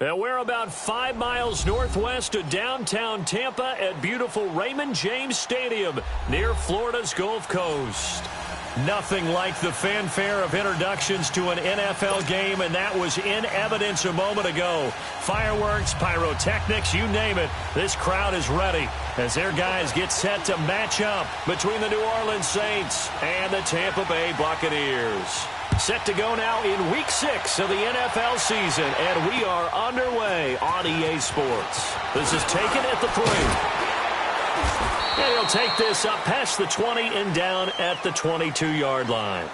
And we're about 5 miles northwest of downtown Tampa at beautiful Raymond James Stadium near Florida's Gulf Coast. Nothing like the fanfare of introductions to an NFL game, and that was in evidence a moment ago. Fireworks, pyrotechnics, you name it. This crowd is ready as their guys get set to match up between the New Orleans Saints and the Tampa Bay Buccaneers. Set to go now in Week 6 of the NFL season, and we are underway on EA Sports. This is taken at the 3. And he'll take this up past the 20 and down at the 22-yard line.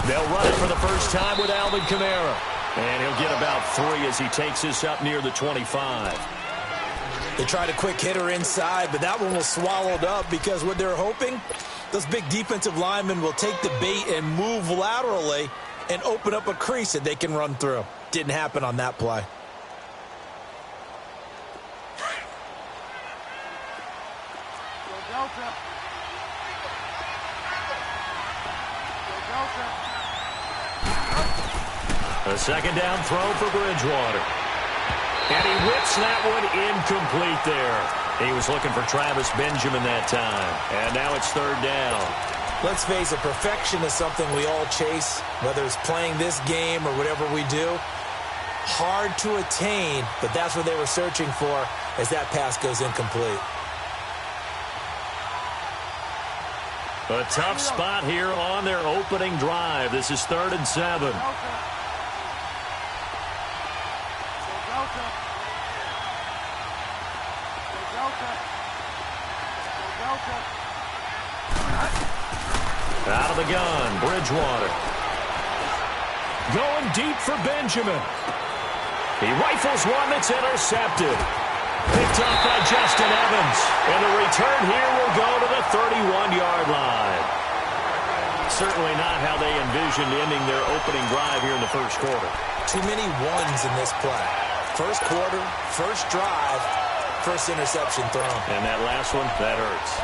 They'll run it for the first time with Alvin Kamara. And he'll get about 3 as he takes this up near the 25. They tried a quick hitter inside, but that one was swallowed up because what they're hoping, those big defensive linemen will take the bait and move laterally and open up a crease that they can run through. Didn't happen on that play. A second down throw for Bridgewater. And he whips that one incomplete there. He was looking for Travis Benjamin that time. And now it's third down. Let's face it, perfection is something we all chase, whether it's playing this game or whatever we do. Hard to attain, but that's what they were searching for as that pass goes incomplete. A tough spot here on their opening drive. This is 3rd and 7. Out of the gun, Bridgewater. Going deep for Benjamin. He rifles one that's intercepted. Picked up by Justin Evans. And the return here will go to the 31-yard line. Certainly not how they envisioned ending their opening drive here in the first quarter. Too many ones in this play. First quarter, first drive, first interception thrown. And that last one, that hurts.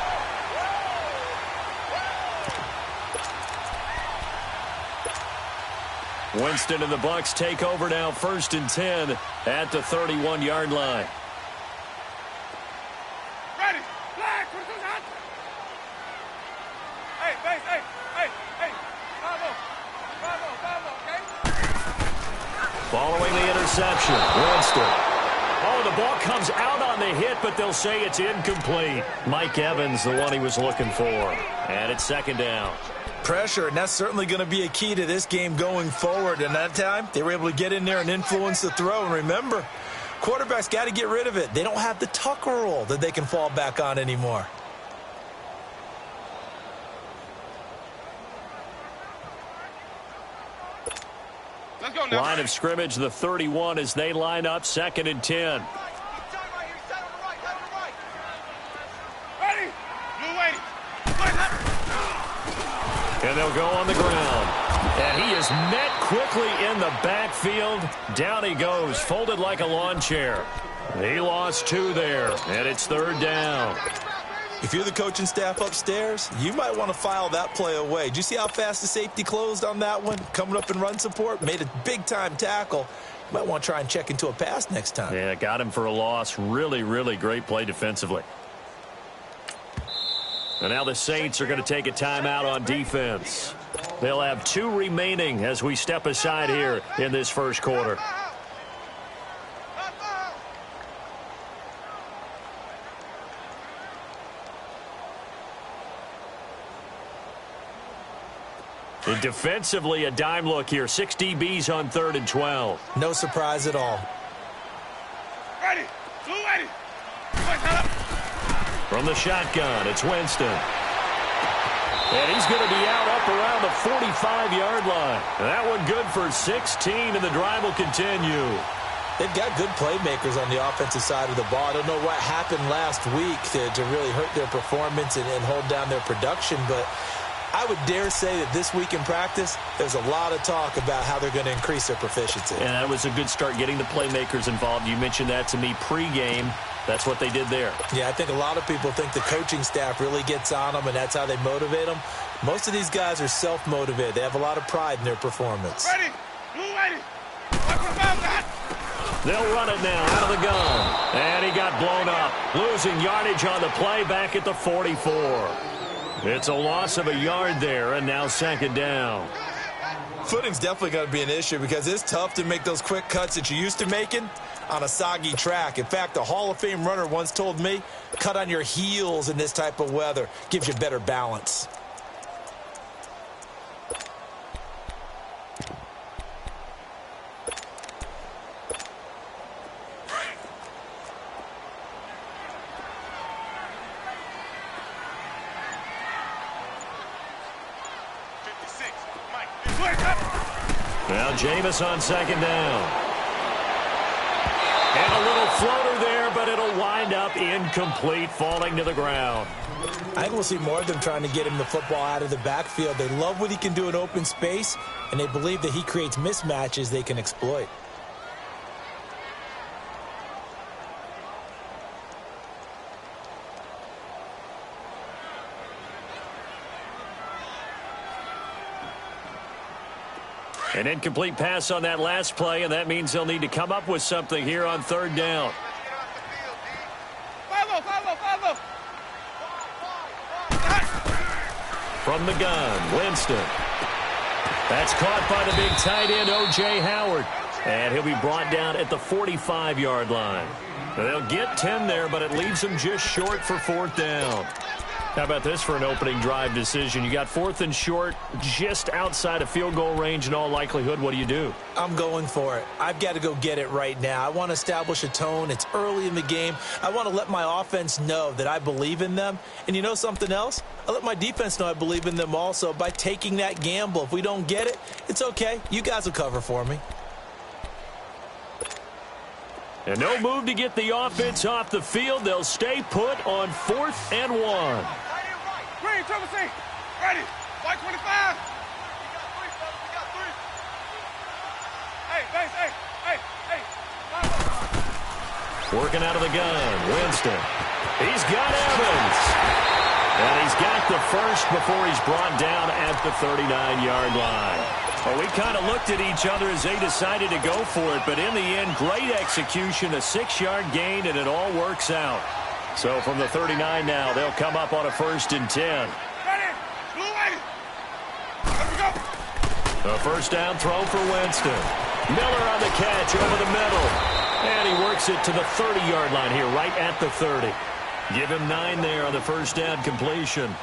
Winston and the Bucs take over now, 1st and 10 at the 31-yard line. Ready. Flag. Hey. Bravo, okay? Following the interception, Winston. Oh, the ball comes out on the hit, but they'll say it's incomplete. Mike Evans, the one he was looking for. And it's 2nd down. Pressure, and that's certainly going to be a key to this game going forward. And that time, they were able to get in there and influence the throw. And remember, quarterbacks got to get rid of it. They don't have the Tucker rule that they can fall back on anymore. Let's go now. Line of scrimmage, the 31 as they line up, 2nd and 10. Ready. Blue waiting. And they'll go on the ground. And he is met quickly in the backfield. Down he goes, folded like a lawn chair. He lost 2 there, and it's 3rd down. If you're the coaching staff upstairs, you might want to file that play away. Did you see how fast the safety closed on that one? Coming up in run support, made a big-time tackle. You might want to try and check into a pass next time. Yeah, got him for a loss. Really, really great play defensively. And now the Saints are going to take a timeout on defense. They'll have 2 remaining as we step aside here in this first quarter. And defensively, a dime look here. 6 DBs on 3rd and 12. No surprise at all. Ready. Blue ready. From the shotgun, it's Winston. And he's going to be out up around the 45-yard line. That one good for 16, and the drive will continue. They've got good playmakers on the offensive side of the ball. I don't know what happened last week to really hurt their performance and hold down their production, but I would dare say that this week in practice, there's a lot of talk about how they're going to increase their proficiency. And that was a good start, getting the playmakers involved. You mentioned that to me pregame. That's what they did there. Yeah, I think a lot of people think the coaching staff really gets on them, and that's how they motivate them. Most of these guys are self-motivated. They have a lot of pride in their performance. Ready. Blue ready. They'll run it now out of the gun. And he got blown up. Losing yardage on the play back at the 44. It's a loss of a yard there, and now second down. Footing's definitely going to be an issue because it's tough to make those quick cuts that you're used to making on a soggy track. In fact, a Hall of Fame runner once told me, cut on your heels in this type of weather. Gives you better balance. Now Jameis on second down. And a little floater there, but it'll wind up incomplete, falling to the ground. I think we'll see more of them trying to get him the football out of the backfield. They love what he can do in open space, and they believe that he creates mismatches they can exploit. An incomplete pass on that last play, and that means they'll need to come up with something here on third down. Follow. From the gun, Winston. That's caught by the big tight end, O.J. Howard. And he'll be brought down at the 45-yard line. Now, they'll get 10 there, but it leaves them just short for fourth down. How about this for an opening drive decision? You got fourth and short, just outside of field goal range in all likelihood. What do you do? I'm going for it. I've got to go get it right now. I want to establish a tone. It's early in the game. I want to let my offense know that I believe in them. And you know something else? I let my defense know I believe in them also by taking that gamble. If we don't get it, it's okay. You guys will cover for me. And no move to get the offense off the field. They'll stay put on 4th and 1. Green, triple C. Ready. White 25. We got three. Hey, base, hey. Working out of the gun, Winston. He's got Evans. And he's got the first before he's brought down at the 39-yard line. Well, we kind of looked at each other as they decided to go for it, but in the end, great execution, a 6-yard gain, and it all works out. So from the 39 now, they'll come up on a 1st and 10. Ready. Blue ready. Let's go. A first down throw for Winston. Miller on the catch over the middle. And he works it to the 30-yard line here, right at the 30. Give him 9 there on the first down completion.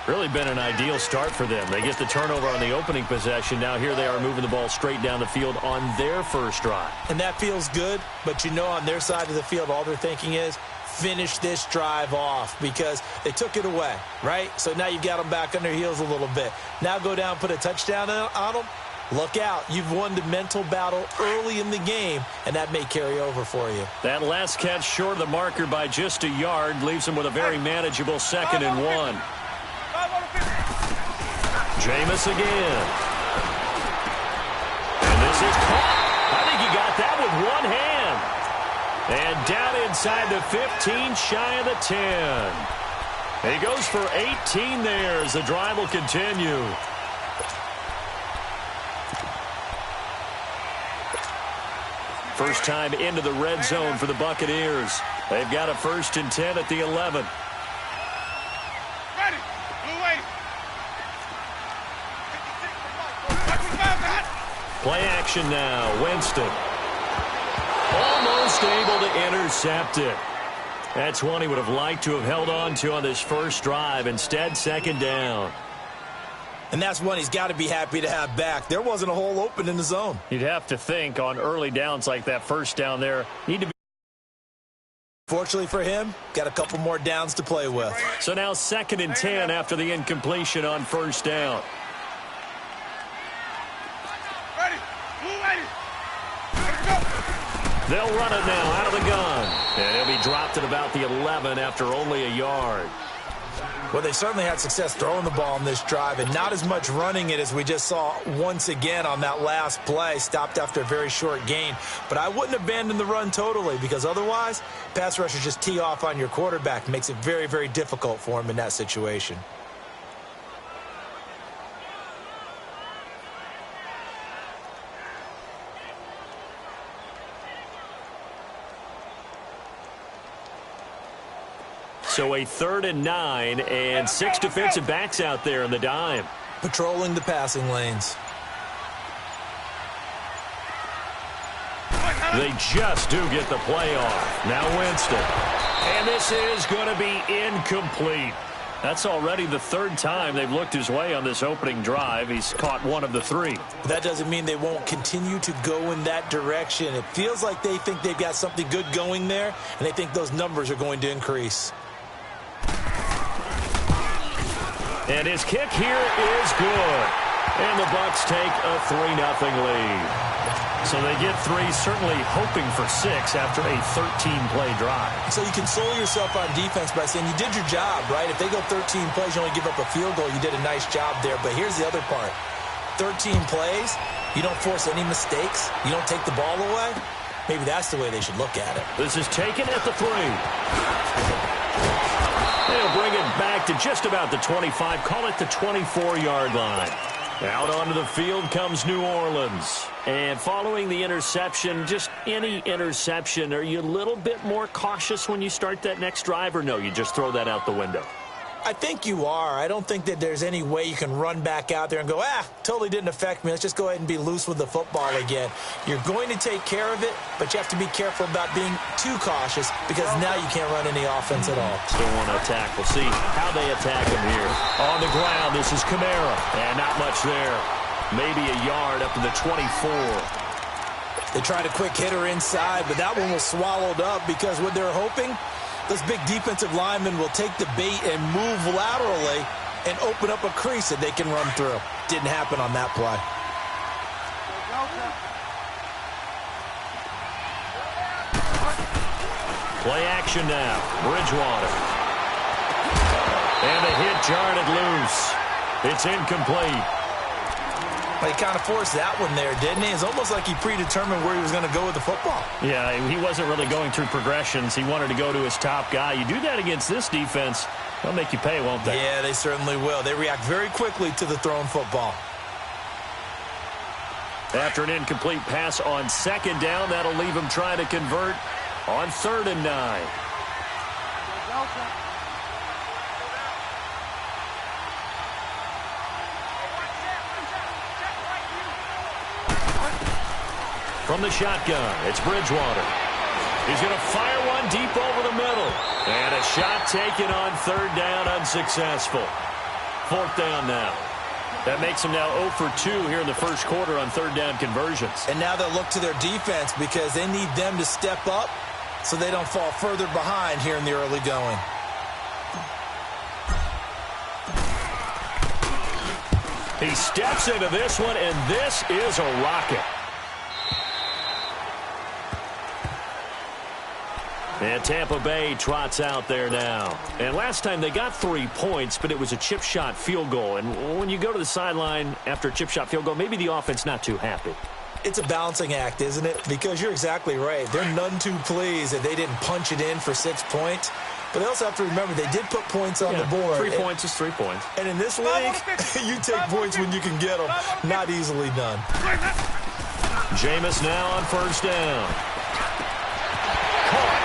Really been an ideal start for them. They get the turnover on the opening possession. Now here they are moving the ball straight down the field on their first drive. And that feels good, but you know on their side of the field, all they're thinking is, finish this drive off because they took it away, right? So now you've got them back on their heels a little bit. Now go down, put a touchdown on them. Look out. You've won the mental battle early in the game, and that may carry over for you. That last catch short of the marker by just a yard leaves them with a very manageable 2nd and 1. Jameis again. And this is caught. I think he got that with one hand. And down inside the 15, shy of the 10. He goes for 18 there as the drive will continue. First time into the red zone for the Buccaneers. They've got a 1st and 10 at the 11. Ready. Blue ready. Play action now. Winston. Almost able to intercept it. That's one he would have liked to have held on to on this first drive. Instead, 2nd down. And that's one he's got to be happy to have back. There wasn't a hole open in the zone. You'd have to think on early downs like that first down there, need to be. Fortunately for him, got a couple more downs to play with. So now 2nd and 10 after the incompletion on first down. Ready. Blue ready. Let's go. They'll run it now out of the gun. And he'll be dropped at about the 11 after only a yard. Well, they certainly had success throwing the ball in this drive, and not as much running it as we just saw once again on that last play. Stopped after a very short gain. But I wouldn't abandon the run totally, because otherwise, pass rushers just tee off on your quarterback. Makes it very, very difficult for him in that situation. So a 3rd and 9 and 6 defensive backs out there in the dime. Patrolling the passing lanes. They just do get the play off. Now Winston. And this is going to be incomplete. That's already the 3rd time they've looked his way on this opening drive. He's caught one of the 3. That doesn't mean they won't continue to go in that direction. It feels like they think they've got something good going there, and they think those numbers are going to increase. And his kick here is good. And the Bucs take a 3-0 lead. So they get 3, certainly hoping for 6 after a 13-play drive. So you console yourself on defense by saying you did your job, right? If they go 13 plays, you only give up a field goal, you did a nice job there. But here's the other part. 13 plays, you don't force any mistakes, you don't take the ball away. Maybe that's the way they should look at it. This is taken at the 3. They'll bring it back to just about the 25. Call it the 24-yard line. Out onto the field comes New Orleans. And following the interception, just any interception, are you a little bit more cautious when you start that next drive, or no, you just throw that out the window? I think you are. I don't think that there's any way you can run back out there and go, totally didn't affect me. Let's just go ahead and be loose with the football again. You're going to take care of it, but you have to be careful about being too cautious, because now you can't run any offense at all. Still want to attack. We'll see how they attack him here. On the ground, this is Kamara. And not much there. Maybe a yard up to the 24. They tried a quick hitter inside, but that one was swallowed up, because what they're hoping, those big defensive linemen will take the bait and move laterally and open up a crease that they can run through. Didn't happen on that play. Play action now. Bridgewater. And the hit jarred it loose. It's incomplete. Well, he kind of forced that one there, didn't he? It's almost like he predetermined where he was going to go with the football. Yeah, he wasn't really going through progressions. He wanted to go to his top guy. You do that against this defense, they'll make you pay, won't they? Yeah, they certainly will. They react very quickly to the thrown football. After an incomplete pass on 2nd down, that'll leave him trying to convert on 3rd and 9. From the shotgun, it's Bridgewater. He's going to fire one deep over the middle. And a shot taken on 3rd down, unsuccessful. 4th down now. That makes them now 0 for 2 here in the first quarter on 3rd down conversions. And now they'll look to their defense, because they need them to step up so they don't fall further behind here in the early going. He steps into this one, and this is a rocket. And Tampa Bay trots out there now. And last time they got 3 points, but it was a chip shot field goal. And when you go to the sideline after a chip shot field goal, maybe the offense not too happy. It's a balancing act, isn't it? Because you're exactly right. They're none too pleased that they didn't punch it in for 6 points. But they also have to remember they did put points on the board. 3 points is 3 points. And in this league, you take points when you can get them. Not easily done. Jameis now on 1st down.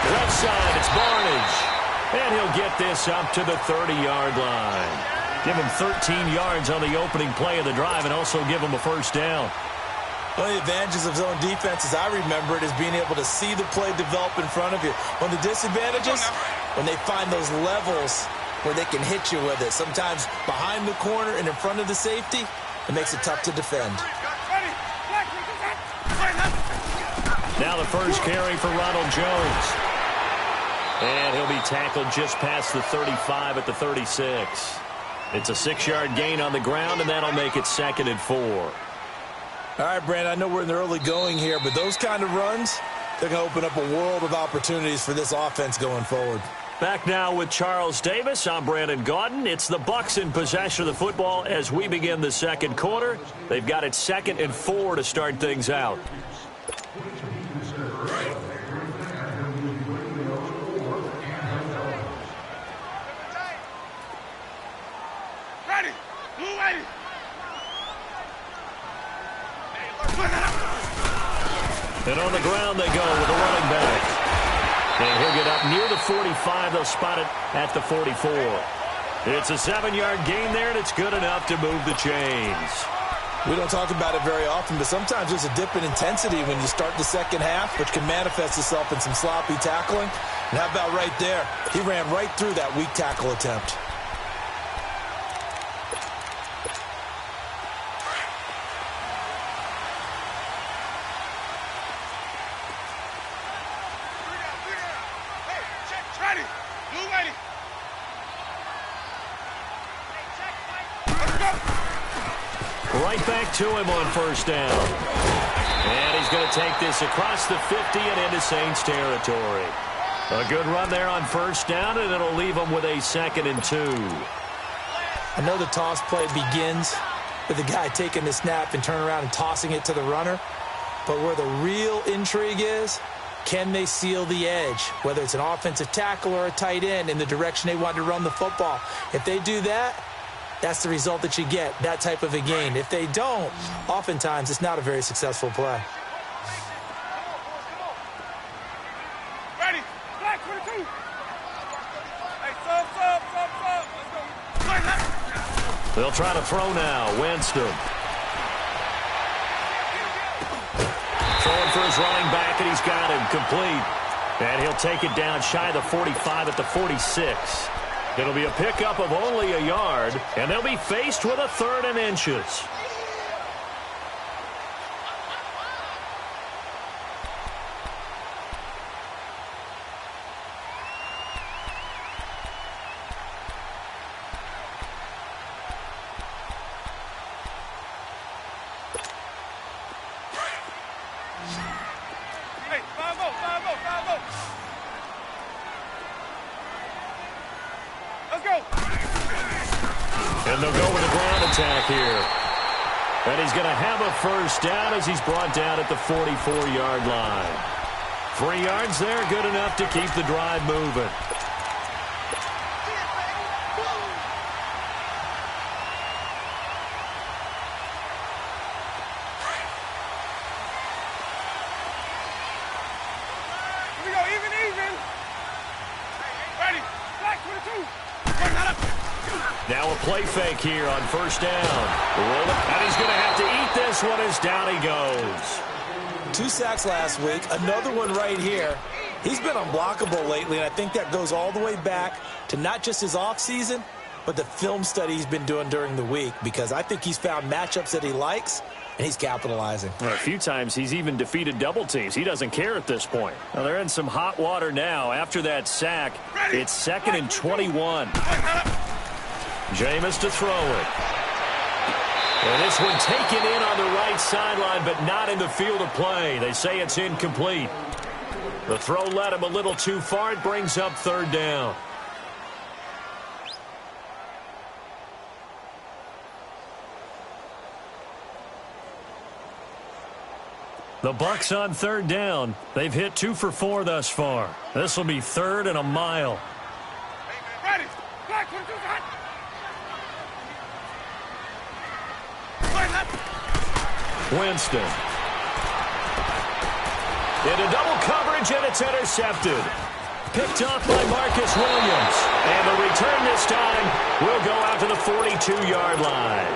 Left side, it's Barnage. And he'll get this up to the 30-yard line. Give him 13 yards on the opening play of the drive and also give him a 1st down. One of the advantages of zone defense, as I remember it, is being able to see the play develop in front of you. One of the disadvantages, when they find those levels where they can hit you with it. Sometimes behind the corner and in front of the safety, it makes it tough to defend. Now the first carry for Ronald Jones. And he'll be tackled just past the 35 at the 36. It's a 6-yard gain on the ground, and that'll make it 2nd and 4. All right, Brandon, I know we're in the early going here, but those kind of runs, They're going to open up a world of opportunities for this offense going forward. Back now with Charles Davis. I'm Brandon Gaudin. It's the Bucs in possession of the football as we begin the second quarter. They've got it 2nd and 4 to start things out. Ready. Blue ready. And on the ground they go with a running back. And he'll get up near the 45. They'll spot it at the 44. It's a 7-yard gain there, and it's good enough to move the chains. We don't talk about it very often, but sometimes there's a dip in intensity when you start the second half, which can manifest itself in some sloppy tackling. And how about right there? He ran right through that weak tackle attempt. Right back to him on first down. And he's going to take this across the 50 and into Saints territory. A good run there on first down, and it'll leave him with a 2nd and 2. I know the toss play begins with the guy taking the snap and turning around and tossing it to the runner. But where the real intrigue is, can they seal the edge, whether it's an offensive tackle or a tight end, in the direction they want to run the football? If they do that, that's the result that you get, that type of a gain. If they don't, oftentimes it's not a very successful play. Ready. Black 22. Hey, sub. Let's go. They'll try to throw now. Winston. Throwing for his running back, and he's got him complete. And he'll take it down shy of the 45 at the 46. It'll be a pickup of only a yard, and they'll be faced with a 3rd and inches. Hey, 5-0. Let's go. And they'll go with a ground attack here. And he's going to have a first down as he's brought down at the 44-yard line. 3 yards there, good enough to keep the drive moving. Here we go, even. Ready. Black 22. Now a play fake here on first down. And he's going to have to eat this one as down he goes. 2 sacks last week, another one right here. He's been unblockable lately, and I think that goes all the way back to not just his offseason, but the film study he's been doing during the week, because I think he's found matchups that he likes, and he's capitalizing. Well, a few times he's even defeated double teams. He doesn't care at this point. Well, they're in some hot water now. After that sack, it's 2nd and 21. Jameis to throw it. And this one taken in on the right sideline, but not in the field of play. They say it's incomplete. The throw led him a little too far. It brings up 3rd down. The Bucs on 3rd down. They've hit 2 for 4 thus far. This will be 3rd and a mile. Ready. Black 22 hot. Winston. Into double coverage, and it's intercepted. Picked off by Marcus Williams. And the return this time will go out to the 42-yard line.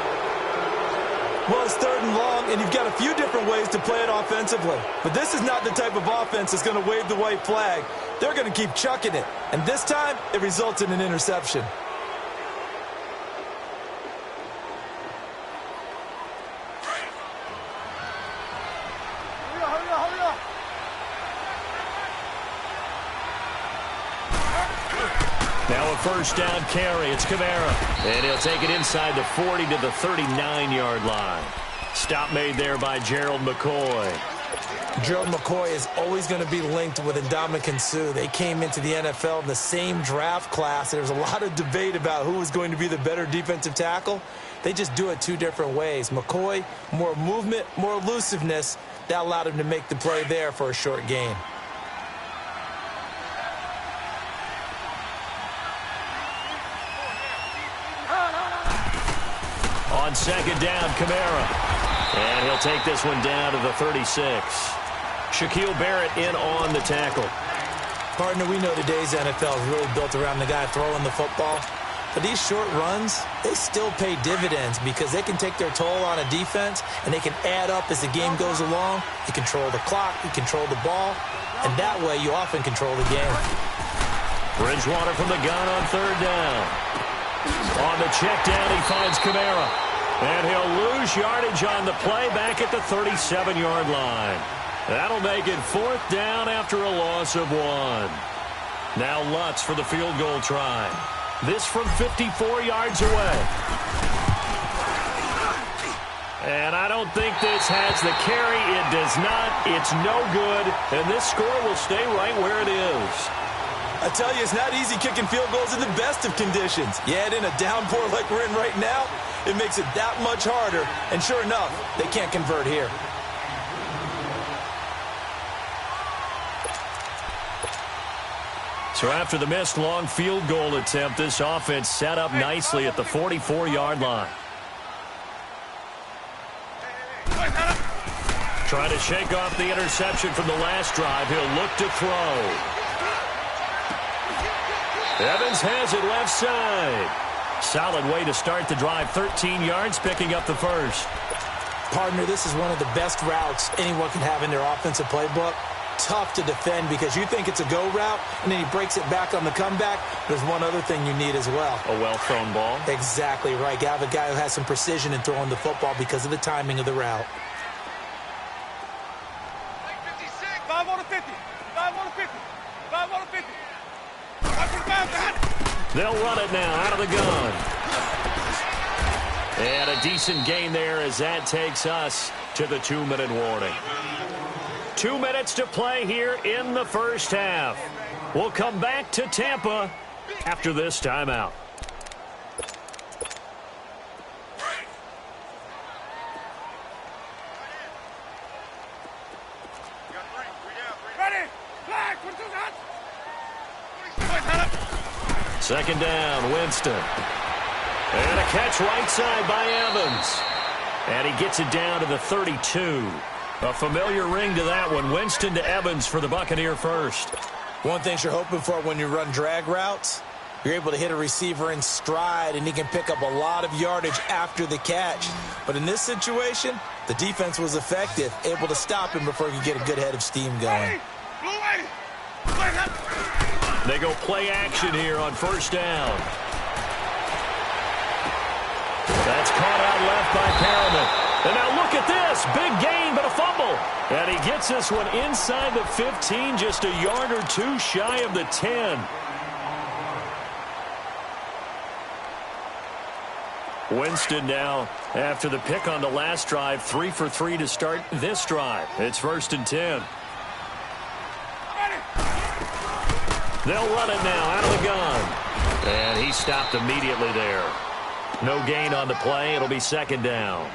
Well, it's 3rd and long, and you've got a few different ways to play it offensively. But this is not the type of offense that's going to wave the white flag. They're going to keep chucking it. And this time, it results in an interception. Hurry up. Now a first down carry. It's Kamara. And he'll take it inside the 40 to the 39-yard line. Stop made there by Gerald McCoy. Gerald McCoy is always going to be linked with Ndamukong Suh. They came into the NFL in the same draft class. There was a lot of debate about who was going to be the better defensive tackle. They just do it two different ways. McCoy, more movement, more elusiveness. That allowed him to make the play there for a short gain. On second down, Kamara. And he'll take this one down to the 36. Shaquille Barrett in on the tackle. Partner, we know today's NFL is really built around the guy throwing the football. But these short runs, they still pay dividends because they can take their toll on a defense and they can add up as the game goes along. You control the clock, you control the ball, and that way you often control the game. Bridgewater from the gun on third down. On the check down, he finds Kamara. And he'll lose yardage on the play back at the 37-yard line. That'll make it fourth down after a loss of 1. Now Lutz for the field goal try. This from 54 yards away. And I don't think this has the carry. It does not. It's no good. And this score will stay right where it is. I tell you, it's not easy kicking field goals in the best of conditions. You add in a downpour like we're in right now, it makes it that much harder. And sure enough, they can't convert here. So after the missed long field goal attempt, this offense set up nicely at the 44-yard line. Trying to shake off the interception from the last drive. He'll look to throw. Evans has it left side. Solid way to start the drive. 13 yards, picking up the first. Partner, this is one of the best routes anyone can have in their offensive playbook. Tough to defend because you think it's a go route, and then he breaks it back on the comeback. There's one other thing you need as well. A well-thrown ball. Exactly right. You have a guy who has some precision in throwing the football because of the timing of the route. 5 on the 50. 5 on the 50. 5 on the 50. They'll run it now out of the gun. And a decent gain there as that takes us to the 2-minute warning. 2 minutes to play here in the first half. We'll come back to Tampa after this timeout. Second down, Winston. And a catch right side by Evans. And he gets it down to the 32. A familiar ring to that one. Winston to Evans for the Buccaneer first. One thing you're hoping for when you run drag routes, you're able to hit a receiver in stride, and he can pick up a lot of yardage after the catch. But in this situation, the defense was effective, able to stop him before he could get a good head of steam going. They go play action here on first down. That's caught out left by Perriman. And now look at this. Big gain, but a fumble. And he gets this one inside the 15, just a yard or two shy of the 10. Winston now, after the pick on the last drive, 3 for 3 to start this drive. It's 1st and 10. They'll run it now out of the gun. And he stopped immediately there. No gain on the play. It'll be second down.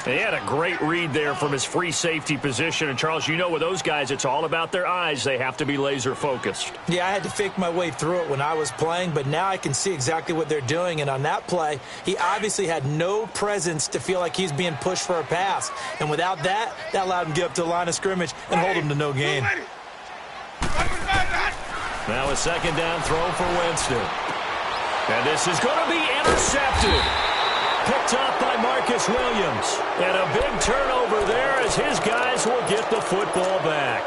He had a great read there from his free safety position. And, Charles, you know with those guys, it's all about their eyes. They have to be laser focused. Yeah, I had to fake my way through it when I was playing, but now I can see exactly what they're doing. And on that play, he obviously had no presence to feel like he's being pushed for a pass. And without that, that allowed him to get up to the line of scrimmage and hold him to no gain. Now a second down throw for Winston. And this is going to be intercepted. Picked off by Marcus Williams. And a big turnover there as his guys will get the football back.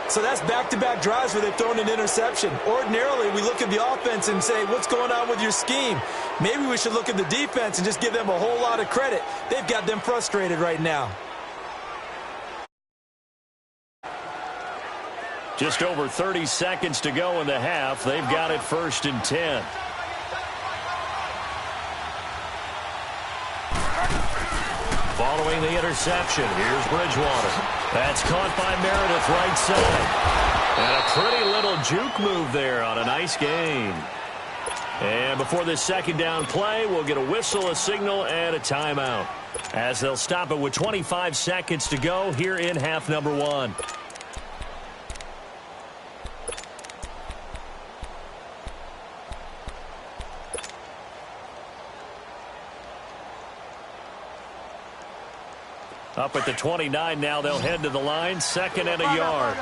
So that's back-to-back drives where they've thrown an interception. Ordinarily, we look at the offense and say, what's going on with your scheme? Maybe we should look at the defense and just give them a whole lot of credit. They've got them frustrated right now. Just over 30 seconds to go in the half. They've got it 1st and 10. Following throwing the interception. Here's Bridgewater. That's caught by Meredith right side. And a pretty little juke move there on a nice gain. And before this second down play, we'll get a whistle, a signal, and a timeout, as they'll stop it with 25 seconds to go here in half number one. Up at the 29 now, they'll head to the line, second and a yard.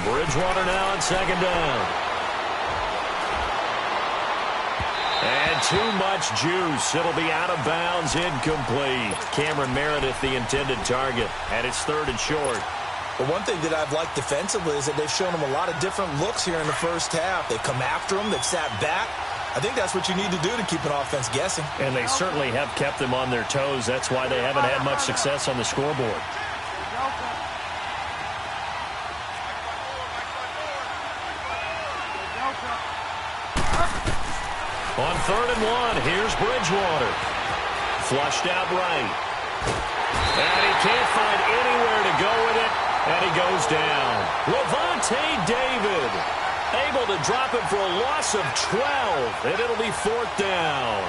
Bridgewater now on second down. And too much juice. It'll be out of bounds, incomplete. Cameron Meredith, the intended target, and it's third and short. But one thing that I've liked defensively is that they've shown them a lot of different looks here in the first half. They've come after them. They've sat back. I think that's what you need to do to keep an offense guessing. And they certainly have kept them on their toes. That's why they haven't had much success on the scoreboard. On third and one, here's Bridgewater. Flushed out right. And he can't find anywhere to go with it. And he goes down. Levante David able to drop it for a loss of 12. And it'll be fourth down.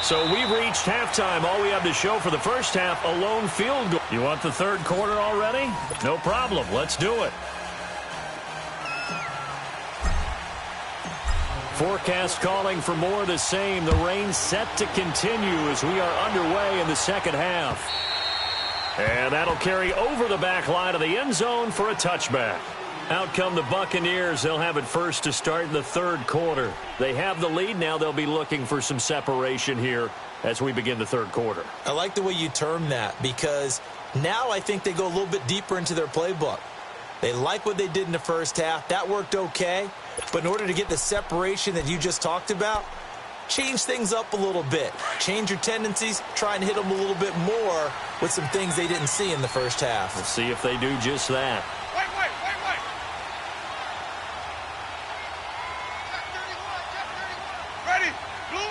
So we've reached halftime. All we have to show for the first half, a lone field goal. You want the third quarter already? No problem. Let's do it. Forecast calling for more of the same. The rain set to continue as we are underway in the second half. And that'll carry over the back line of the end zone for a touchback. Out come the Buccaneers. They'll have it first to start in the third quarter. They have the lead. Now they'll be looking for some separation here as we begin the third quarter. I like the way you term that, because now I think they go a little bit deeper into their playbook. They like what they did in the first half. That worked okay. But in order to get the separation that you just talked about, change things up a little bit. Change your tendencies. Try and hit them a little bit more with some things they didn't see in the first half. We'll see if they do just that. Wait. Ready. Blue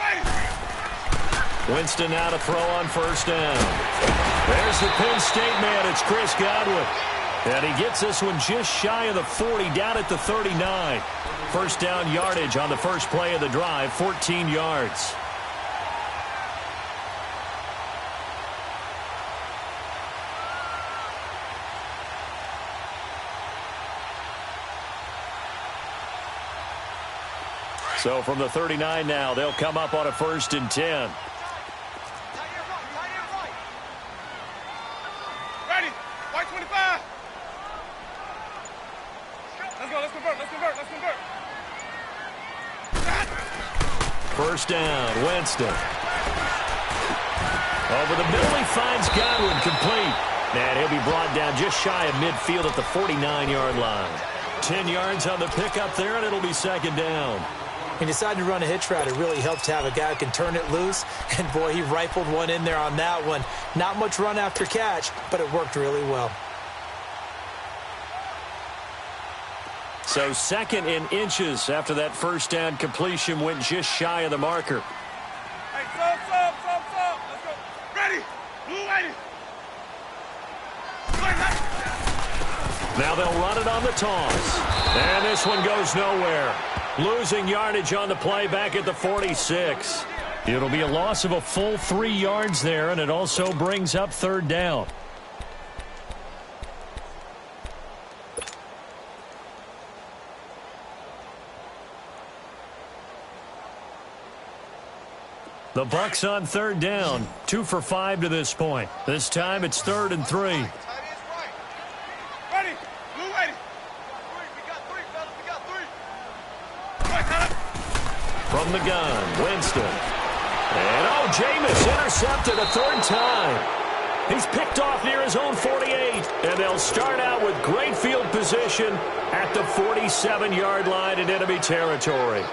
80. Winston now to throw on first down. There's the Penn State man. It's Chris Godwin. And he gets this one just shy of the 40, down at the 39. First down yardage on the first play of the drive, 14 yards. So from the 39 now, they'll come up on a first and 10. Ready. White 25. Let's convert. First down, Winston. Over the middle, he finds Godwin, complete. And he'll be brought down just shy of midfield at the 49-yard line. 10 yards on the pickup there, and it'll be second down. He decided to run a hitch route. It really helped to have a guy who can turn it loose. And, boy, he rifled one in there on that one. Not much run after catch, but it worked really well. So second in inches after that first down completion, went just shy of the marker. Hey, sub. Let's go. Ready. Blue 80. Now they'll run it on the toss. And this one goes nowhere. Losing yardage on the play back at the 46. It'll be a loss of a full 3 yards there, and it also brings up third down. The Bucs on third down, 2 for 5 to this point. This time it's 3rd and 3. Ready. Blue 80. We got three, fellas. We got three. From the gun, Winston. And, Jameis intercepted a third time. He's picked off near his own 48. And they'll start out with great field position at the 47-yard line in enemy territory.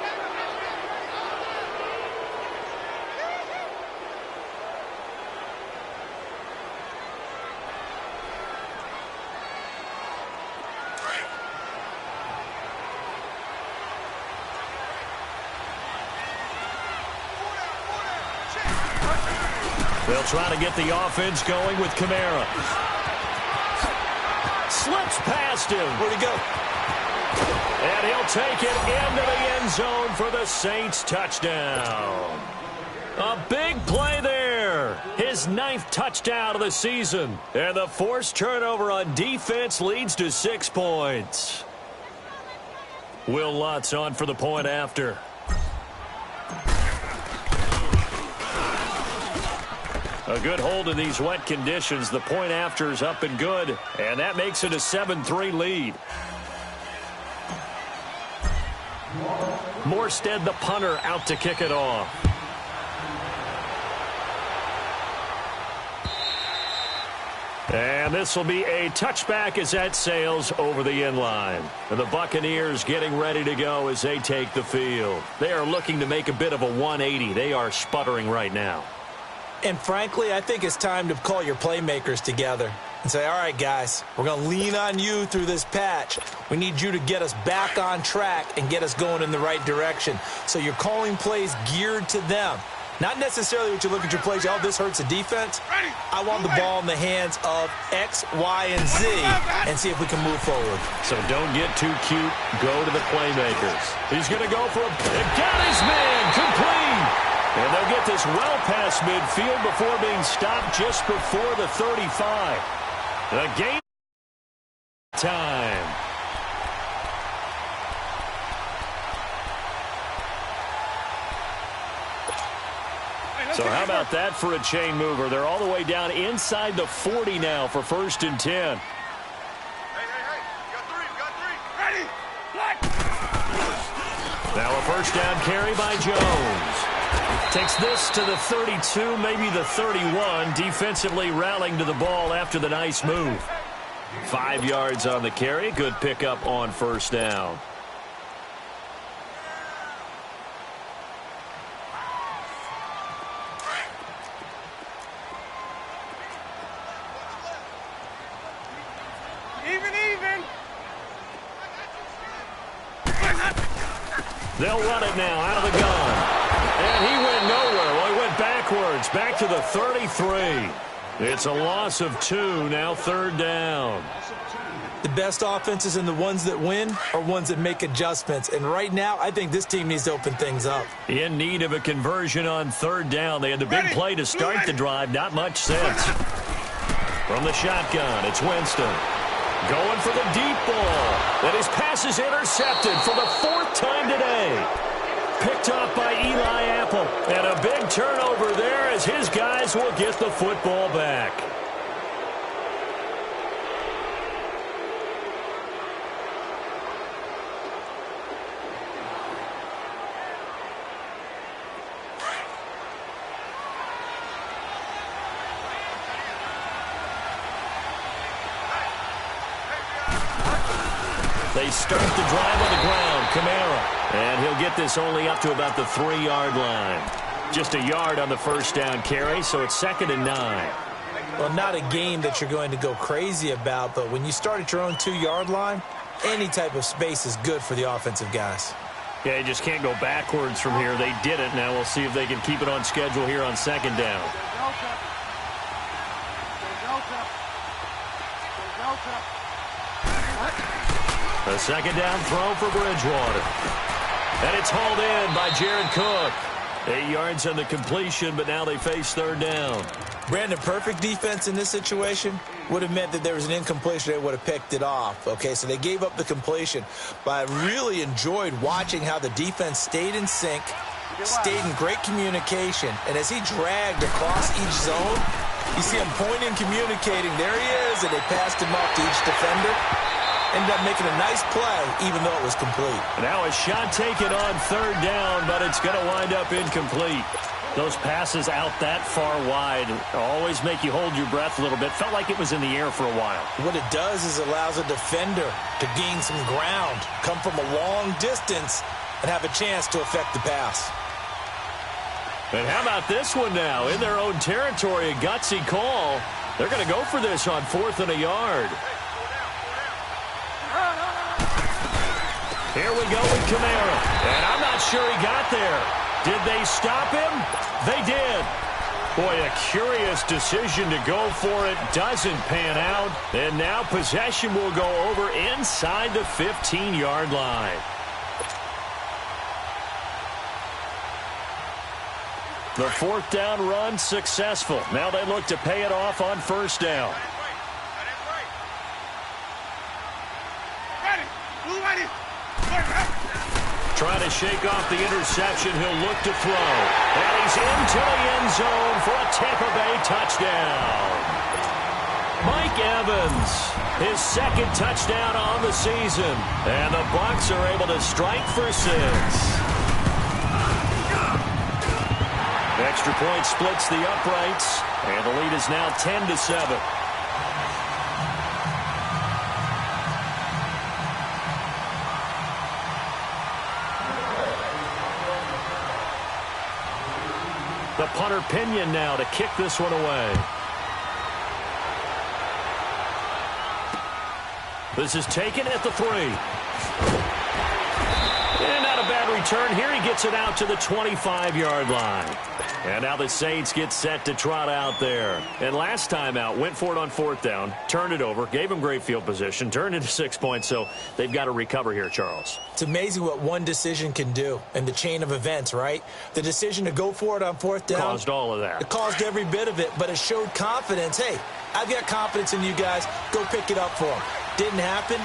They'll try to get the offense going with Kamara. Slips past him. Where'd he go? And he'll take it into the end zone for the Saints touchdown. A big play there. His 9th touchdown of the season. And the forced turnover on defense leads to 6 points. Will Lutz on for the point after. A good hold in these wet conditions. The point after is up and good. And that makes it a 7-3 lead. Morstead, the punter, out to kick it off. And this will be a touchback as that sails over the end line. And the Buccaneers getting ready to go as they take the field. They are looking to make a bit of a 180. They are sputtering right now. And frankly, I think it's time to call your playmakers together and say, all right, guys, we're going to lean on you through this patch. We need you to get us back on track and get us going in the right direction. So you're calling plays geared to them. Not necessarily what you look at your plays, oh, this hurts the defense. I want the ball in the hands of X, Y, and Z and see if we can move forward. So don't get too cute. Go to the playmakers. He's going to go for a pick. Got his man complete. And they'll get this well past midfield before being stopped just before the 35. The game time. So how about that for a chain mover? They're all the way down inside the 40 now for 1st and 10. Hey, you got three. Ready? Now a first down carry by Jones. Takes this to the 32, maybe the 31. Defensively rallying to the ball after the nice move. 5 yards on the carry. Good pickup on first down. Even. They'll run it now out of the gun. And he went nowhere. Well, he went backwards, back to the 33. It's a loss of 2, now 3rd down. The best offenses and the ones that win are ones that make adjustments. And right now, I think this team needs to open things up. In need of a conversion on 3rd down. They had the big play to start the drive. Not much sense. From the shotgun, it's Winston. Going for the deep ball. And his pass is intercepted for the 4th time today. Picked off by Eli Apple. And a big turnover there as his guys will get the football back. They start the drive on the ground. Kamara. And he'll get this only up to about the 3-yard line. Just a yard on the first down carry, so it's 2nd and 9. Well, not a game that you're going to go crazy about, but when you start at your own 2-yard line, any type of space is good for the offensive guys. Yeah, you just can't go backwards from here. They did it. Now we'll see if they can keep it on schedule here on 2nd down. A 2nd down throw for Bridgewater. And it's hauled in by Jared Cook. 8 yards on the completion, but now they face 3rd down. Brandon, perfect defense in this situation would have meant that there was an incompletion. They would have picked it off. Okay, so they gave up the completion. But I really enjoyed watching how the defense stayed in sync, stayed in great communication. And as he dragged across each zone, you see him pointing, communicating. There he is, and they passed him off to each defender. Ended up making a nice play, even though it was complete. Now a shot taken on 3rd down, but it's going to wind up incomplete. Those passes out that far wide always make you hold your breath a little bit. Felt like it was in the air for a while. What it does is allows a defender to gain some ground, come from a long distance, and have a chance to affect the pass. And how about this one now? In their own territory, a gutsy call. They're going to go for this on 4th and a yard. Here we go with Kamara. And I'm not sure he got there. Did they stop him? They did. Boy, a curious decision to go for it. Doesn't pan out. And now possession will go over inside the 15-yard line. The fourth down run successful. Now they look to pay it off on first down. Trying to shake off the interception. He'll look to throw. And he's into the end zone for a Tampa Bay touchdown. Mike Evans, his second touchdown on the season. And the Bucs are able to strike for 6. Extra point splits the uprights. And the lead is now 10-7. The punter Pinion now to kick this one away. This is taken at the 3. And not a bad return here. He gets it out to the 25-yard line. And now the Saints get set to trot out there. And last time out, went for it on fourth down, turned it over, gave him great field position, turned into 6 points, so they've got to recover here, Charles. It's amazing what one decision can do in the chain of events, right? The decision to go for it on fourth down. Caused all of that. It caused every bit of it, but it showed confidence. Hey, I've got confidence in you guys. Go pick it up for them. Didn't happen.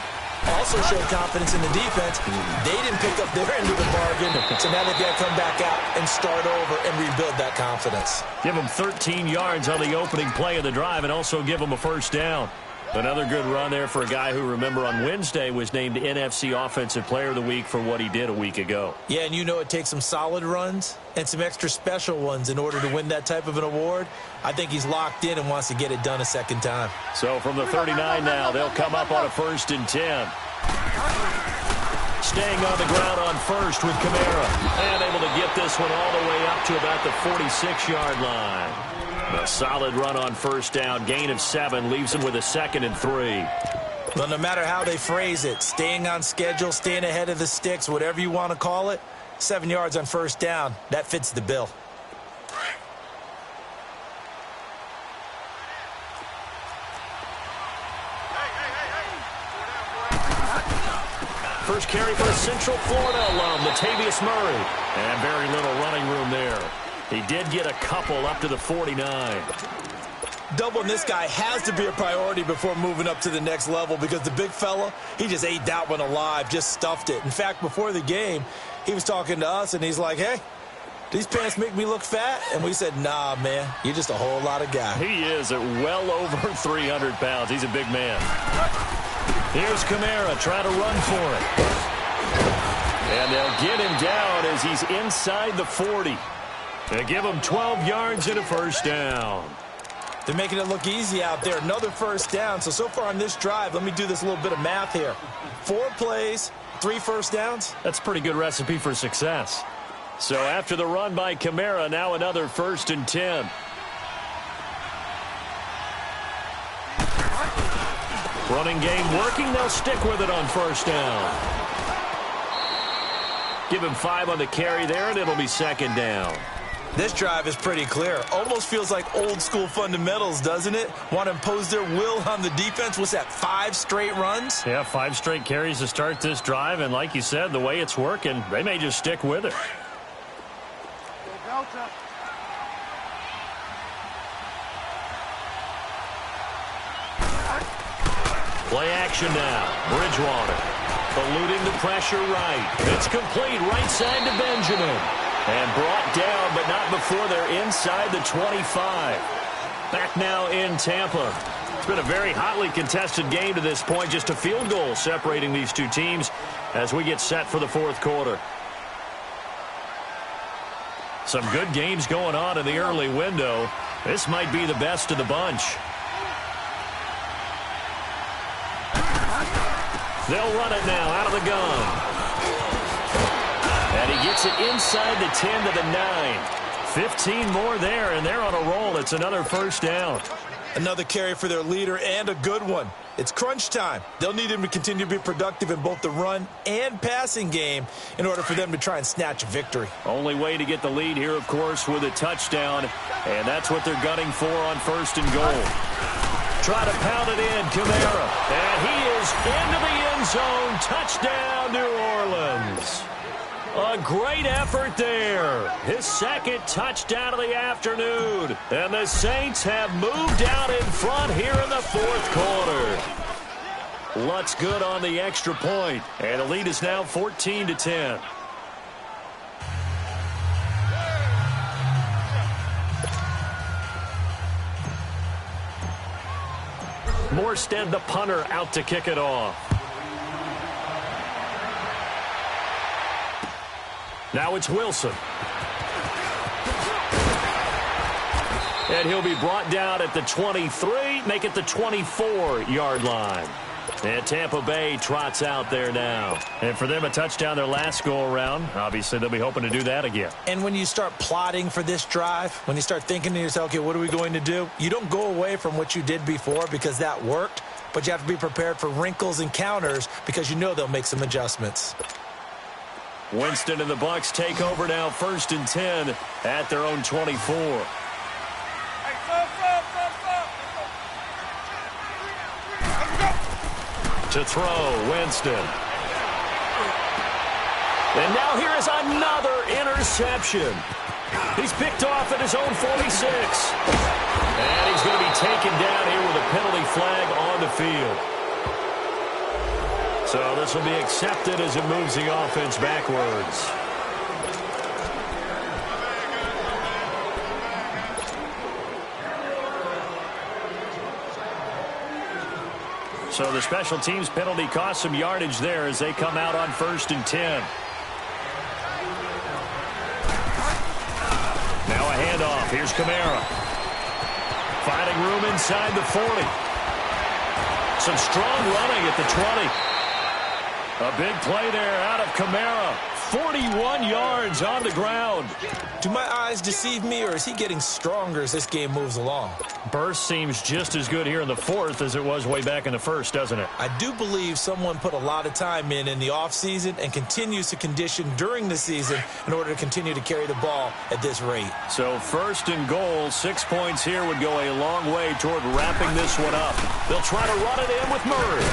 Also showed confidence in the defense. They didn't pick up their end of the bargain, so now they've got to come back out and start over and rebuild that confidence. Give them 13 yards on the opening play of the drive and also give them a first down. Another good run there for a guy who, remember, on Wednesday was named NFC Offensive Player of the Week for what he did a week ago. Yeah, and you know it takes some solid runs and some extra special ones in order to win that type of an award. I think he's locked in and wants to get it done a second time. So from the 39 now, they'll come up on a 1st and 10. Staying on the ground on first with Kamara. And able to get this one all the way up to about the 46-yard line. A solid run on first down. Gain of 7 leaves him with a 2nd and 3. Well, no matter how they phrase it, staying on schedule, staying ahead of the sticks, whatever you want to call it, 7 yards on first down, that fits the bill. First carry for a Central Florida alum, Latavius Murray. And very little running room there. He did get a couple up to the 49. Doubling this guy has to be a priority before moving up to the next level because the big fella, he just ate that one alive, just stuffed it. In fact, before the game, he was talking to us, and he's like, hey, these pants make me look fat? And we said, nah, man, you're just a whole lot of guy. He is at well over 300 pounds. He's a big man. Here's Kamara trying to run for it. And they'll get him down as he's inside the 40. They give him 12 yards and a first down. They're making it look easy out there. Another first down. So far on this drive, let me do this little bit of math here. 4 plays, 3 first downs. That's a pretty good recipe for success. So after the run by Kamara, now another 1st and 10. Running game working. They'll stick with it on first down. Give him 5 on the carry there, and it'll be 2nd down. This drive is pretty clear. Almost feels like old school fundamentals, doesn't it? Want to impose their will on the defense. What's that, 5 straight runs? Yeah, 5 straight carries to start this drive. And like you said, the way it's working, they may just stick with it. Play action now. Bridgewater eluding the pressure right. It's complete right side to Benjamin. And brought down, but not before they're inside the 25. Back now in Tampa. It's been a very hotly contested game to this point. Just a field goal separating these two teams as we get set for the 4th quarter. Some good games going on in the early window. This might be the best of the bunch. They'll run it now out of the gun. And he gets it inside the 10 to the 9. 15 more there, and they're on a roll. It's another first down. Another carry for their leader, and a good one. It's crunch time. They'll need him to continue to be productive in both the run and passing game in order for them to try and snatch a victory. Only way to get the lead here, of course, with a touchdown, and that's what they're gunning for on 1st and goal. Try to pound it in, Kamara, and he is into the end zone. Touchdown, New Orleans. A great effort there. His 2nd touchdown of the afternoon. And the Saints have moved out in front here in the 4th quarter. Lutz good on the extra point. And the lead is now 14-10. Morstead, the punter, out to kick it off. Now it's Wilson. And he'll be brought down at the 23, make it the 24-yard line. And Tampa Bay trots out there now. And for them, a touchdown their last go-around. Obviously, they'll be hoping to do that again. And when you start plotting for this drive, when you start thinking to yourself, okay, what are we going to do? You don't go away from what you did before because that worked, but you have to be prepared for wrinkles and counters because you know they'll make some adjustments. Winston and the Bucs take over now, 1st and 10 at their own 24. To throw, Winston. And now here is another interception. He's picked off at his own 46. And he's going to be taken down here with a penalty flag on the field. So this will be accepted as it moves the offense backwards. So the special teams penalty cost some yardage there as they come out on 1st and 10. Now a handoff. Here's Kamara. Finding room inside the 40. Some strong running at the 20. A big play there out of Kamara. 41 yards on the ground. Do my eyes deceive me, or is he getting stronger as this game moves along? Burst seems just as good here in the 4th as it was way back in the 1st, doesn't it? I do believe someone put a lot of time in the offseason and continues to condition during the season in order to continue to carry the ball at this rate. So 1st and goal, 6 points here would go a long way toward wrapping this one up. They'll try to run it in with Murray.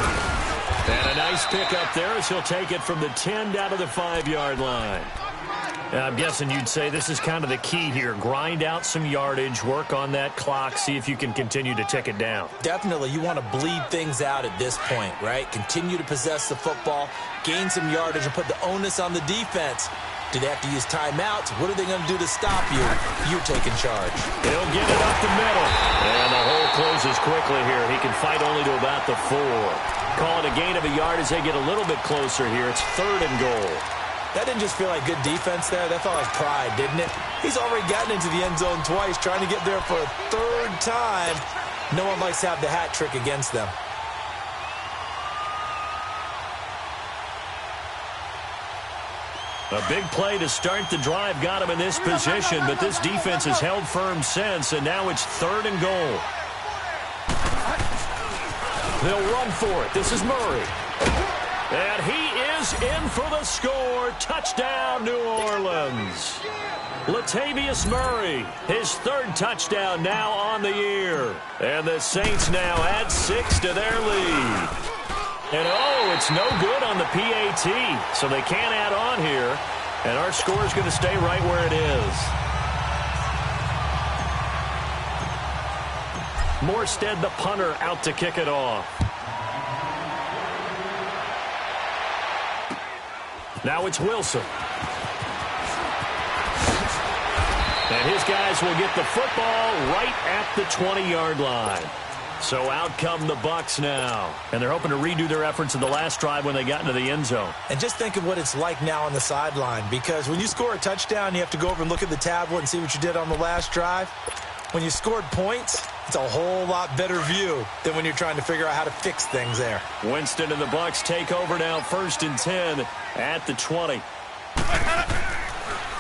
And a nice pick up there as he'll take it from the 10 down to the 5-yard line. I'm guessing you'd say this is kind of the key here. Grind out some yardage, work on that clock, see if you can continue to tick it down. Definitely. You want to bleed things out at this point, right? Continue to possess the football, gain some yardage, and put the onus on the defense. Do they have to use timeouts? What are they going to do to stop you? You taking charge. He'll get it up the middle. And the hole closes quickly here. He can fight only to about the 4. Call it a gain of a yard as they get a little bit closer here. It's 3rd and goal. That didn't just feel like good defense there. That felt like pride, didn't it? He's already gotten into the end zone twice, trying to get there for a 3rd time. No one likes to have the hat trick against them. A big play to start the drive got him in this position, but this defense has held firm since, and now it's 3rd and goal. They'll run for it. This is Murray. And he is in for the score. Touchdown, New Orleans. Latavius Murray, his 3rd touchdown now on the year. And the Saints now add 6 to their lead. And, oh, it's no good on the PAT, so they can't add on here. And our score is going to stay right where it is. Morstead, the punter, out to kick it off. Now it's Wilson. And his guys will get the football right at the 20-yard line. So out come the Bucs now. And they're hoping to redo their efforts in the last drive when they got into the end zone. And just think of what it's like now on the sideline, because when you score a touchdown, you have to go over and look at the tablet and see what you did on the last drive. When you scored points, it's a whole lot better view than when you're trying to figure out how to fix things there. Winston and the Bucs take over now, 1st and 10 at the 20.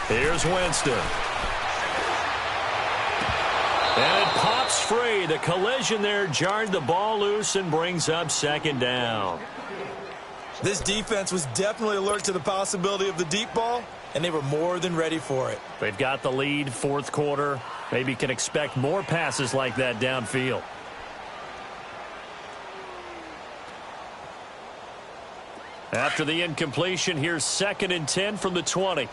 Here's Winston. And it pops free. The collision there jarred the ball loose and brings up second down. This defense was definitely alert to the possibility of the deep ball, and they were more than ready for it. They've got the lead, fourth quarter. Maybe can expect more passes like that downfield. After the incompletion, here's 2nd and 10 from the 20.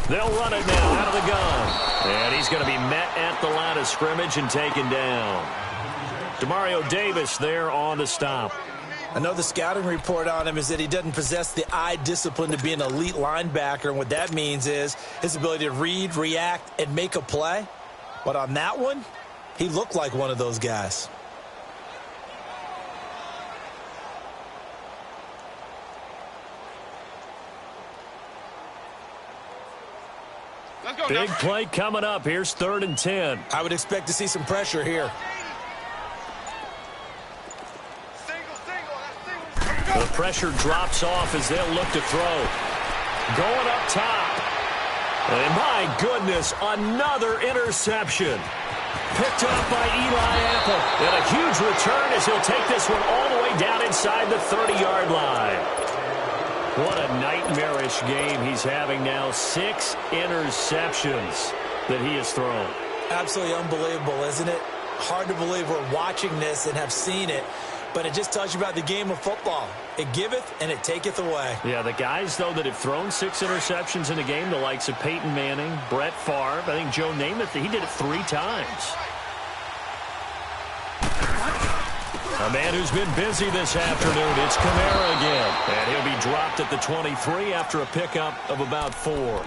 They'll run it now out of the gun. And he's going to be met at the line of scrimmage and taken down. Demario Davis there on the stop. I know the scouting report on him is that he doesn't possess the eye discipline to be an elite linebacker. And what that means is his ability to read, react, and make a play. But on that one, he looked like one of those guys. Big play coming up. Here's 3rd and 10. I would expect to see some pressure here. The pressure drops off as they'll look to throw. Going up top. And my goodness, another interception. Picked up by Eli Apple. And a huge return as he'll take this one all the way down inside the 30-yard line. What a nightmarish game he's having now. 6 interceptions that he has thrown. Absolutely unbelievable, isn't it? Hard to believe we're watching this and have seen it. But it just tells you about the game of football. It giveth and it taketh away. Yeah, the guys, though, that have thrown 6 interceptions in a game, the likes of Peyton Manning, Brett Favre, I think Joe Namath, he did it 3 times. A man who's been busy this afternoon, it's Kamara again. And he'll be dropped at the 23 after a pickup of about 4.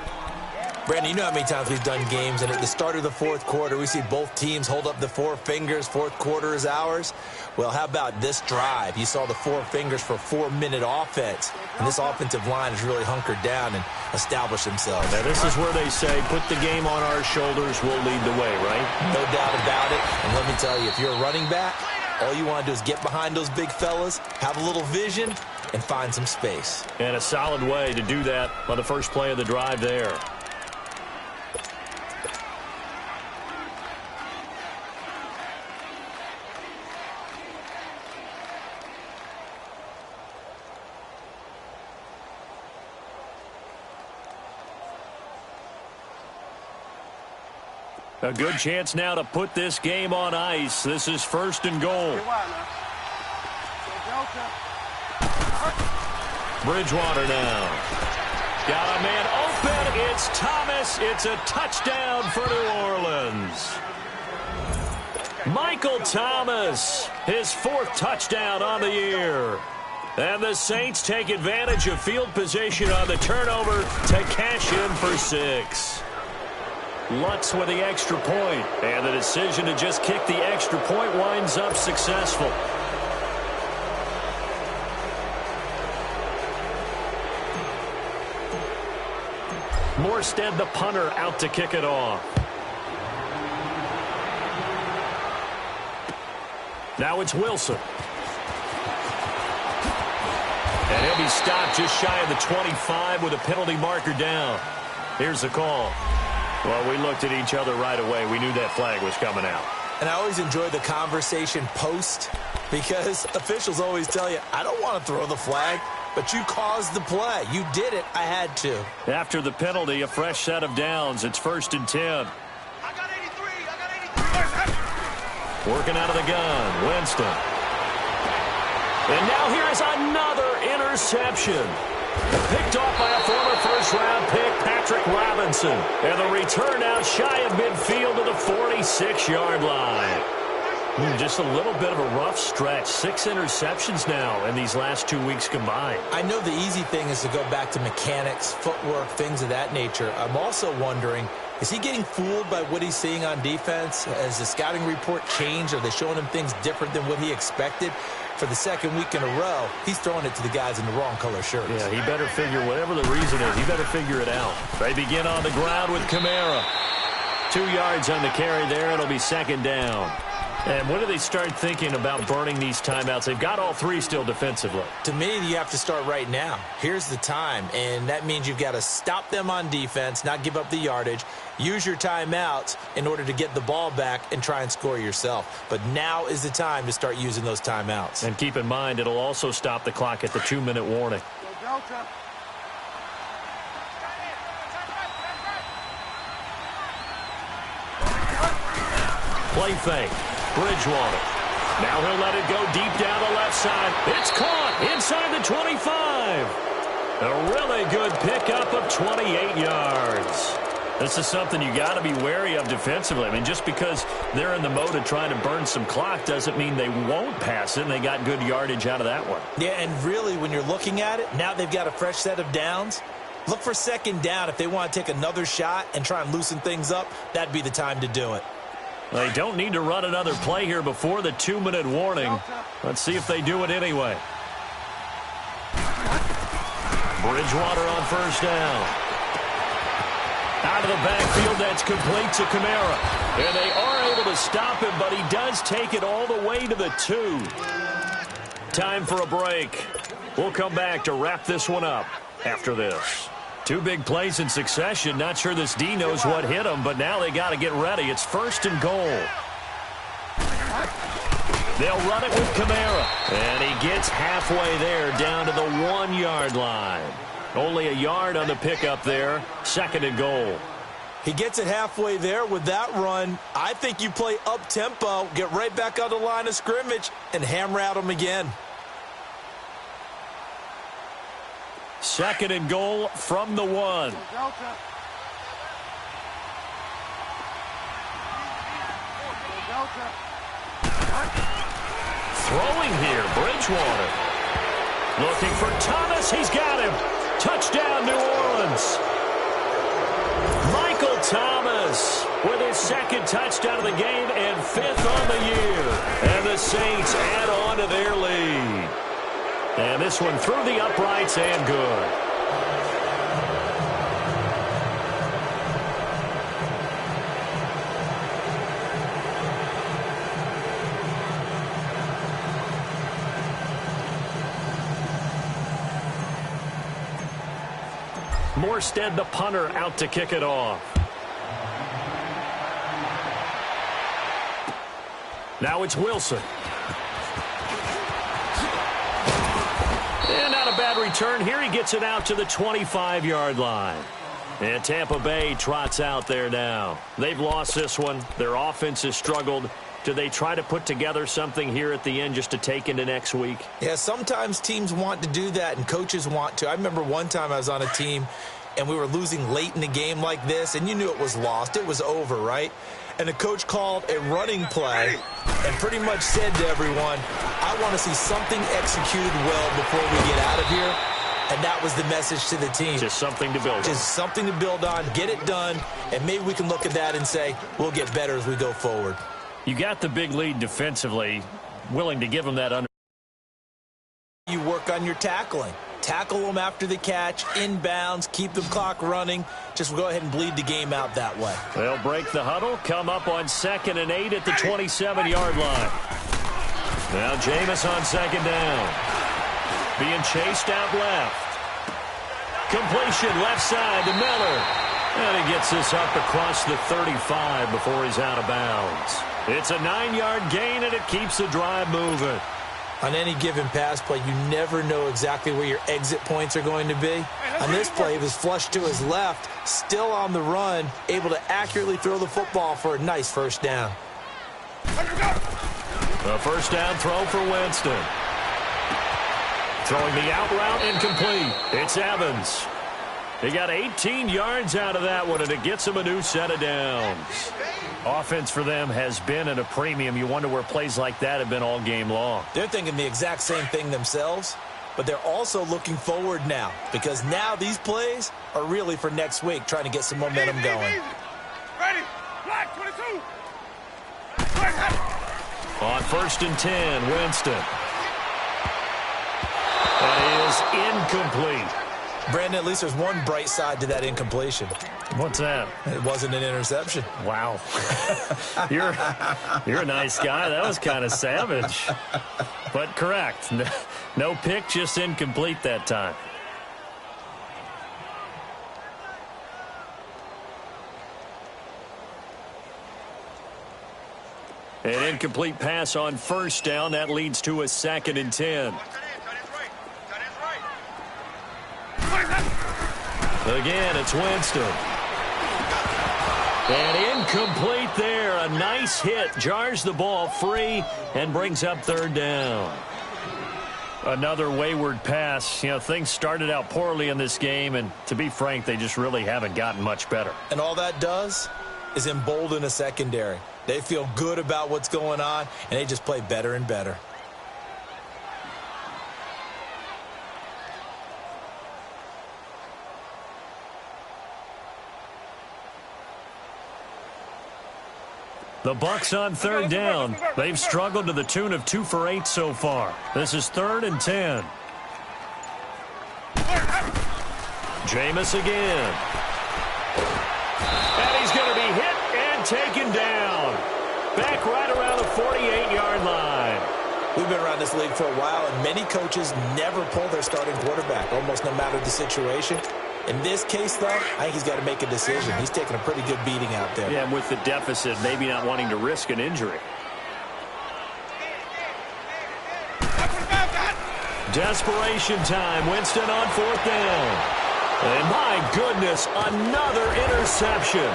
Brandon, you know how many times we've done games, and at the start of the fourth quarter, we see both teams hold up the 4 fingers. Fourth quarter is ours. Well, how about this drive? You saw the 4 fingers for a 4-minute offense, and this offensive line has really hunkered down and established themselves. Now, this is where they say, put the game on our shoulders, we'll lead the way, right? No doubt about it. And let me tell you, if you're a running back, all you want to do is get behind those big fellas, have a little vision, and find some space. And a solid way to do that on the first play of the drive there. A good chance now to put this game on ice. This is 1st and goal. Bridgewater now. Got a man open. It's Thomas. It's a touchdown for New Orleans. Michael Thomas, his 4th touchdown on the year. And the Saints take advantage of field position on the turnover to cash in for 6. Lutz with the extra point, and the decision to just kick the extra point winds up successful. Morstead, the punter, out to kick it off. Now it's Wilson. And he'll be stopped just shy of the 25 with a penalty marker down. Here's the call. Well, we looked at each other right away. We knew that flag was coming out. And I always enjoy the conversation post because officials always tell you, I don't want to throw the flag, but you caused the play. You did it. I had to. After the penalty, a fresh set of downs. It's 1st and 10. I got 83. Working out of the gun, Winston. And now here is another interception. Picked off by a former first-round pick, Patrick Robinson. And the return out shy of midfield to the 46-yard line. Just a little bit of a rough stretch. 6 interceptions now in these last 2 weeks combined. I know the easy thing is to go back to mechanics, footwork, things of that nature. I'm also wondering, is he getting fooled by what he's seeing on defense? Has the scouting report changed? Are they showing him things different than what he expected? For the 2nd week in a row, he's throwing it to the guys in the wrong color shirts. Yeah, he better figure, whatever the reason is, he better figure it out. They begin on the ground with Kamara. 2 yards on the carry there. It'll be 2nd down. And when do they start thinking about burning these timeouts? They've got all three still defensively. To me, you have to start right now. Here's the time, and that means you've got to stop them on defense, not give up the yardage, use your timeouts in order to get the ball back and try and score yourself. But now is the time to start using those timeouts. And keep in mind, it'll also stop the clock at the 2-minute warning. Play fake. Bridgewater. Now he'll let it go deep down the left side. It's caught inside the 25. A really good pickup of 28 yards. This is something you got to be wary of defensively. I mean, just because they're in the mode of trying to burn some clock doesn't mean they won't pass it, and they got good yardage out of that one. Yeah, and really, when you're looking at it, now they've got a fresh set of downs. Look for second down. If they want to take another shot and try and loosen things up, that'd be the time to do it. They don't need to run another play here before the 2-minute warning. Let's see if they do it anyway. Bridgewater on first down. Out of the backfield, that's complete to Kamara. And they are able to stop him, but he does take it all the way to the 2. Time for a break. We'll come back to wrap this one up after this. 2 big plays in succession. Not sure this D knows what hit him, but now they got to get ready. It's 1st and goal. They'll run it with Kamara. And he gets halfway there down to the 1-yard line. Only a yard on the pickup there. 2nd and goal. He gets it halfway there with that run. I think you play up-tempo, get right back on the line of scrimmage, and hammer at him again. 2nd and goal from the 1. Throwing here, Bridgewater. Looking for Thomas. He's got him. Touchdown, New Orleans. Michael Thomas with his 2nd touchdown of the game and 5th on the year. And the Saints add on to their lead. And this one through the uprights and good. Morstead, the punter, out to kick it off. Now it's Wilson. And not a bad return here. He gets it out to the 25-yard line. And Tampa Bay trots out there now. They've lost this one. Their offense has struggled. Do they try to put together something here at the end just to take into next week? Yeah, sometimes teams want to do that and coaches want to. I remember one time I was on a team and we were losing late in the game like this, and you knew it was lost. It was over, right? And the coach called a running play and pretty much said to everyone, I want to see something executed well before we get out of here. And that was the message to the team. Just something to build on. Just something to build on, get it done, and maybe we can look at that and say, we'll get better as we go forward. You got the big lead defensively, willing to give them that under. You work on your tackling. Tackle them after the catch, inbounds, keep the clock running. Just go ahead and bleed the game out that way. They'll break the huddle, come up on 2nd and 8 at the 27-yard line. Now Jameis on 2nd down. Being chased out left. Completion left side to Miller. And he gets this up across the 35 before he's out of bounds. It's a 9-yard gain, and it keeps the drive moving. On any given pass play, you never know exactly where your exit points are going to be. On this play, he was flushed to his left, still on the run, able to accurately throw the football for a nice first down. A first down throw for Winston. Throwing the out route incomplete. It's Evans. He got 18 yards out of that one, and it gets him a new set of downs. Offense for them has been at a premium. You wonder where plays like that have been all game long. They're thinking the exact same thing themselves, but they're also looking forward now because now these plays are really for next week, trying to get some momentum going. Ready. Black 22. On 1st and 10, Winston. That is incomplete. Brandon, at least there's one bright side to that incompletion. What's that? It wasn't an interception. Wow. You're a nice guy. That was kind of savage. But correct. No pick, just incomplete that time. An incomplete pass on first down. That leads to a 2nd and 10. Again, it's Winston. And incomplete there. A nice hit. Jars the ball free and brings up 3rd down. Another wayward pass. You know, things started out poorly in this game, and to be frank, they just really haven't gotten much better. And all that does is embolden a secondary. They feel good about what's going on, and they just play better and better. The Bucs on 3rd down. They've struggled to the tune of 2 for 8 so far. This is 3rd and 10. Jameis again. And he's going to be hit and taken down. Back right around the 48-yard line. We've been around this league for a while, and many coaches never pull their starting quarterback, almost no matter the situation. In this case, though, I think he's got to make a decision. He's taking a pretty good beating out there. Yeah, and with the deficit, maybe not wanting to risk an injury. Desperation time. Winston on 4th down. And my goodness, another interception.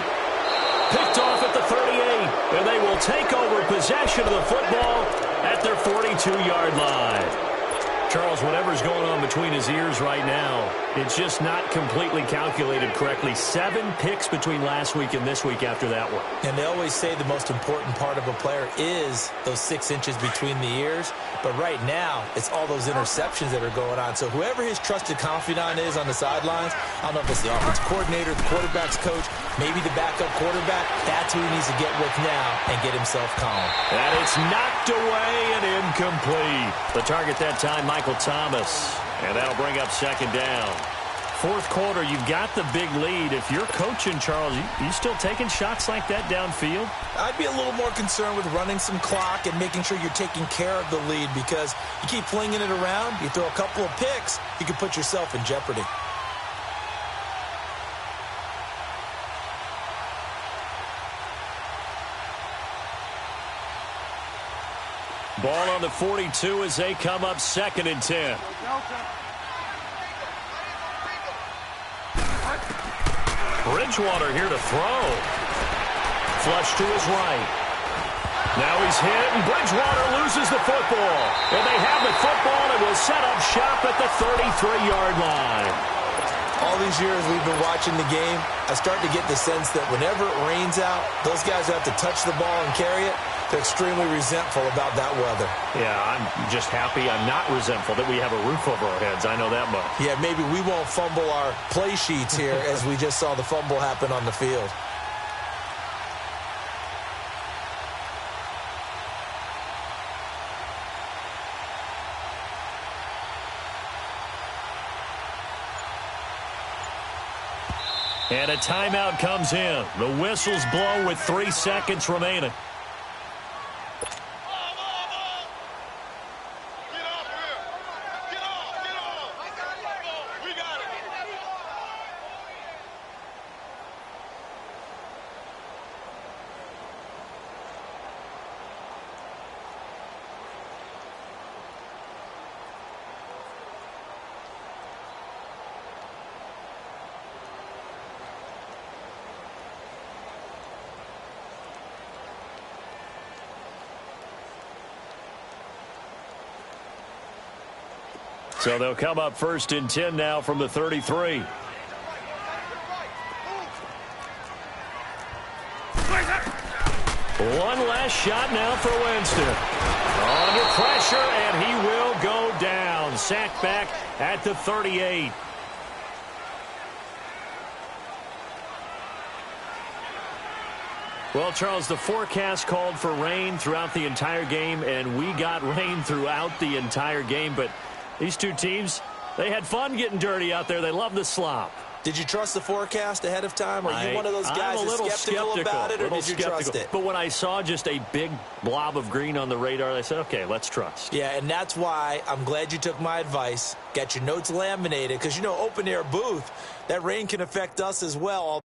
Picked off at the 38, and they will take over possession of the football at their 42-yard line. Charles, whatever's going on between his ears right now, it's just not completely calculated correctly. 7 picks between last week and this week after that one. And they always say the most important part of a player is those 6 inches between the ears. But right now, it's all those interceptions that are going on. So whoever his trusted confidant is on the sidelines, I don't know if it's the offense coordinator, the quarterback's coach, maybe the backup quarterback, that's who he needs to get with now and get himself calm. And it's knocked away and incomplete. The target that time, Michael Thomas. And that'll bring up 2nd down. 4th quarter, you've got the big lead. If you're coaching, Charles, you still taking shots like that downfield? I'd be a little more concerned with running some clock and making sure you're taking care of the lead, because you keep flinging it around, you throw a couple of picks, you can put yourself in jeopardy. Ball on the 42 as they come up 2nd and 10. Bridgewater here to throw. Flush to his right. Now he's hit, and Bridgewater loses the football. And they have the football and will set up shop at the 33-yard line. All these years we've been watching the game, I start to get the sense that whenever it rains out, those guys have to touch the ball and carry it. They're extremely resentful about that weather. Yeah, I'm just happy I'm not resentful that we have a roof over our heads. I know that much. Yeah, maybe we won't fumble our play sheets here as we just saw the fumble happen on the field. And a timeout comes in. The whistles blow with 3 seconds remaining. So they'll come up 1st and 10 now from the 33. One last shot now for Winston. Under pressure, and he will go down. Sacked back at the 38. Well, Charles, the forecast called for rain throughout the entire game, and we got rain throughout the entire game. But these two teams, They had fun getting dirty out there. They love the slop. Did you trust the forecast ahead of time? Are you one of those guys I'm a little skeptical about it, or did you trust it? But when I saw just a big blob of green on the radar, I said, okay, let's trust. Yeah, and that's why I'm glad you took my advice. Get your notes laminated, because, open-air booth, that rain can affect us as well.